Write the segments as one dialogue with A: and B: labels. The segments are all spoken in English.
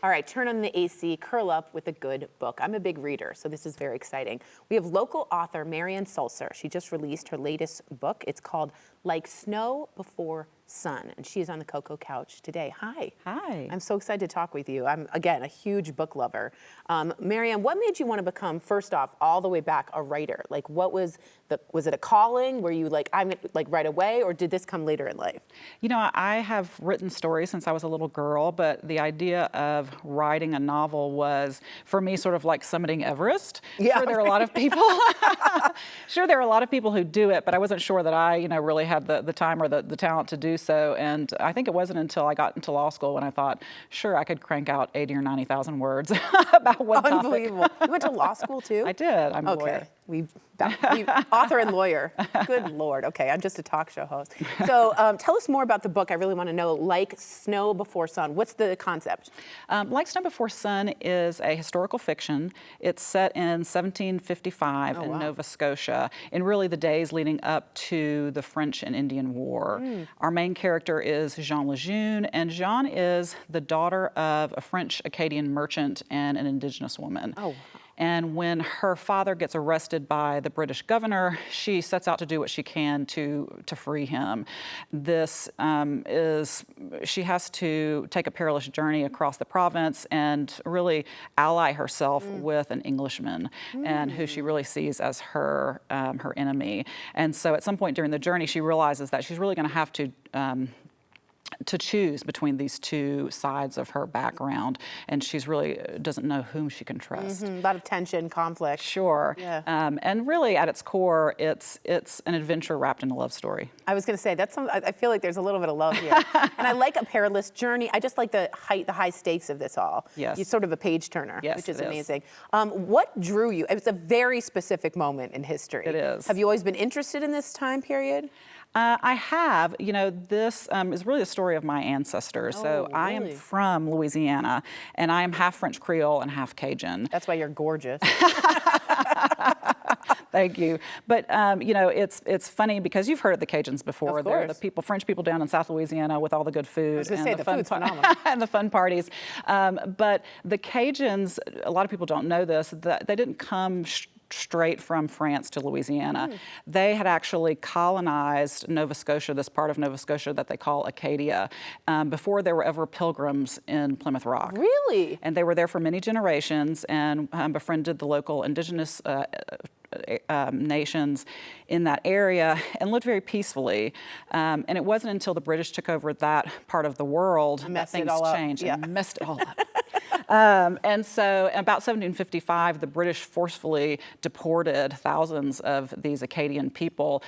A: All right, turn on the AC, curl up with a good book. I'm a big reader, so this is very exciting. We have local author Marianne Sulser. She just released her latest book. It's called Like Snow Before Sun, and she's on the Cocoa Couch today. Hi.
B: Hi.
A: I'm so excited to talk with you. I'm, again, a huge book lover. Marianne, what made you want to become, first off, all the way back, a writer? Like, what was it a calling? Were you like, I'm like right away, or did this come later in life?
B: You know, I have written stories since I was a little girl, but the idea of writing a novel was, for me, sort of like summiting Everest.
A: Yeah.
B: Sure, there are a lot of people. Sure, there are a lot of people who do it, but I wasn't sure that I, really had the time or the talent to do so. And I think it wasn't until I got into law school when I thought, sure, I could crank out 80 or 90,000 words about one topic.
A: Unbelievable. You went to law school too?
B: I did. I'm a lawyer.
A: We author and lawyer. Good Lord. Okay, I'm just a talk show host. So tell us more about the book. I really want to know. Like Snow Before Sun. What's the concept?
B: Like Snow Before Sun is a historical fiction. It's set in 1755 in Nova Scotia, in really the days leading up to the French and Indian War. Our main character is Jean Lejeune, and Jean is the daughter of a French Acadian merchant and an indigenous woman. Oh. And when her father gets arrested by the British governor, she sets out to do what she can to free him. She has to take a perilous journey across the province and really ally herself with an Englishman, and who she really sees as her enemy. And so at some point during the journey, she realizes that she's really going to have to choose between these two sides of her background, and she's really doesn't know whom she can trust.
A: A lot of tension, conflict.
B: Sure. Yeah. And really, at its core, it's an adventure wrapped in a love story.
A: I was going to say I feel like there's a little bit of love here, and I like a perilous journey. I just like the high stakes of this all.
B: Yes.
A: You're sort of a page turner,
B: yes,
A: which is amazing. What drew you? It's a very specific moment in history.
B: It is.
A: Have you always been interested in this time period?
B: I have. This is really the story of my ancestors. So
A: really?
B: I am from Louisiana, and I am half French Creole and half Cajun.
A: That's why you're gorgeous.
B: Thank you. But it's funny because you've heard of the Cajuns before.
A: Of course.
B: They're the French people down in South Louisiana with all the good food.
A: I was going to say, the food's phenomenal.
B: And the fun parties. But the Cajuns, a lot of people don't know this, that they didn't come straight from France to Louisiana. They had actually colonized Nova Scotia, this part of Nova Scotia that they call Acadia, before there were ever pilgrims in Plymouth Rock.
A: Really?
B: And they were there for many generations and befriended the local indigenous nations in that area and lived very peacefully. And it wasn't until the British took over that part of the world that things changed and messed it all up. And so about 1755, the British forcefully deported thousands of these Acadian people,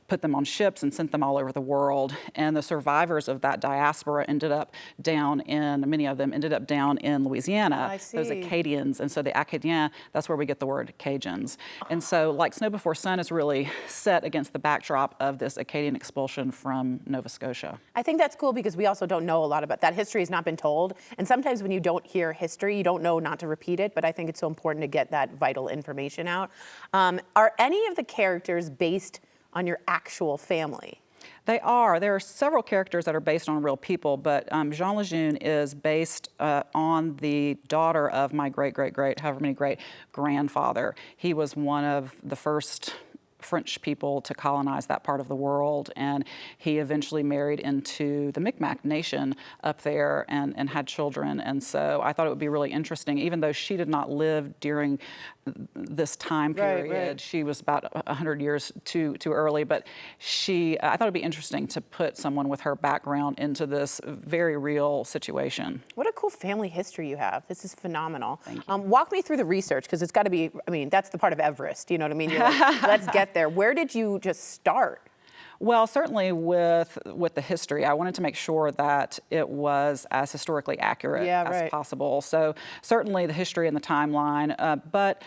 B: put them on ships and sent them all over the world. And the survivors of that diaspora many of them ended up down in Louisiana,
A: I see.
B: those Acadians. And so the Acadiens, that's where we get the word Cajuns. And so Like Snow Before Sun is really set against the backdrop of this Acadian expulsion from Nova Scotia.
A: I think that's cool because we also don't know a lot about that. History has not been told. And sometimes when you don't hear history, you don't know not to repeat it. But I think it's so important to get that vital information out. Are any of the characters based on your actual family?
B: They are. There are several characters that are based on real people, but Jean Lejeune is based on the daughter of my however many great-grandfather. He was one of the first French people to colonize that part of the world, and he eventually married into the Mi'kmaq nation up there and had children. And so I thought it would be really interesting, even though she did not live during this time period.
A: Right.
B: She was about 100 years too early, but I thought it'd be interesting to put someone with her background into this very real situation.
A: What a cool family history you have. This is phenomenal.
B: Thank you.
A: Walk me through the research, because it's got to be, that's the part of Everest, you know what I mean? You're like, let's get there. Where did you just start?
B: Well, certainly with the history, I wanted to make sure that it was as historically accurate as possible. So certainly the history and the timeline, but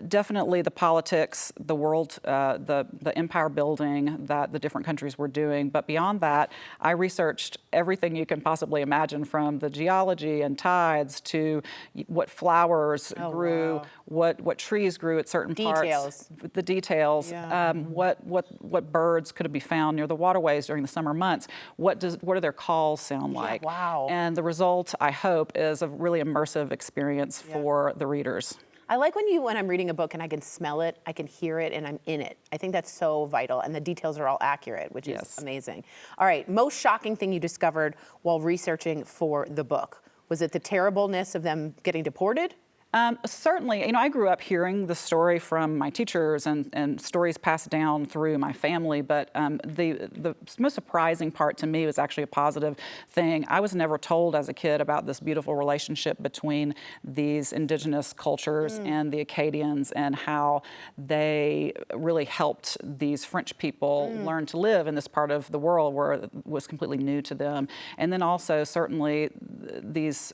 B: definitely the politics, the world, the empire building that the different countries were doing. But beyond that, I researched everything you can possibly imagine, from the geology and tides to what flowers grew,
A: wow.
B: what trees grew at certain
A: Details.
B: parts, the details,
A: Yeah.
B: what birds could be found near the waterways during the summer months, what do their calls sound like?
A: Wow.
B: And the result, I hope, is a really immersive experience for the readers.
A: I like when I'm reading a book and I can smell it, I can hear it, and I'm in it. I think that's so vital, and the details are all accurate, which is amazing. All right, most shocking thing you discovered while researching for the book? Was it the terribleness of them getting deported?
B: Certainly, I grew up hearing the story from my teachers and stories passed down through my family, but the most surprising part to me was actually a positive thing. I was never told as a kid about this beautiful relationship between these indigenous cultures and the Acadians, and how they really helped these French people learn to live in this part of the world where it was completely new to them. And then also, certainly, these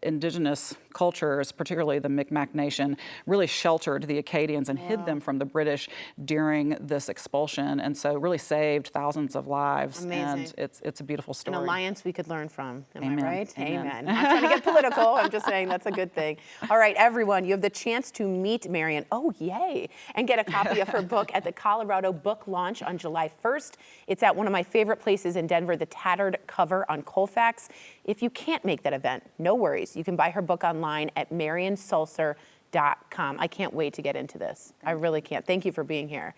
B: indigenous cultures, particularly the Mi'kmaq Nation, really sheltered the Acadians and hid them from the British during this expulsion, and so really saved thousands of lives.
A: Amazing.
B: And it's a beautiful story.
A: An alliance we could learn from. Am
B: Amen.
A: I right?
B: Amen.
A: I'm not trying to get political. I'm just saying that's a good thing. All right, everyone, you have the chance to meet Marianne. Oh, yay. And get a copy of her book at the Colorado book launch on July 1st. It's at one of my favorite places in Denver, the Tattered cover on Colfax. If you can't make that event, no worries. You can buy her book online at mariannesulser.com. I can't wait to get into this. I really can't. Thank you for being here.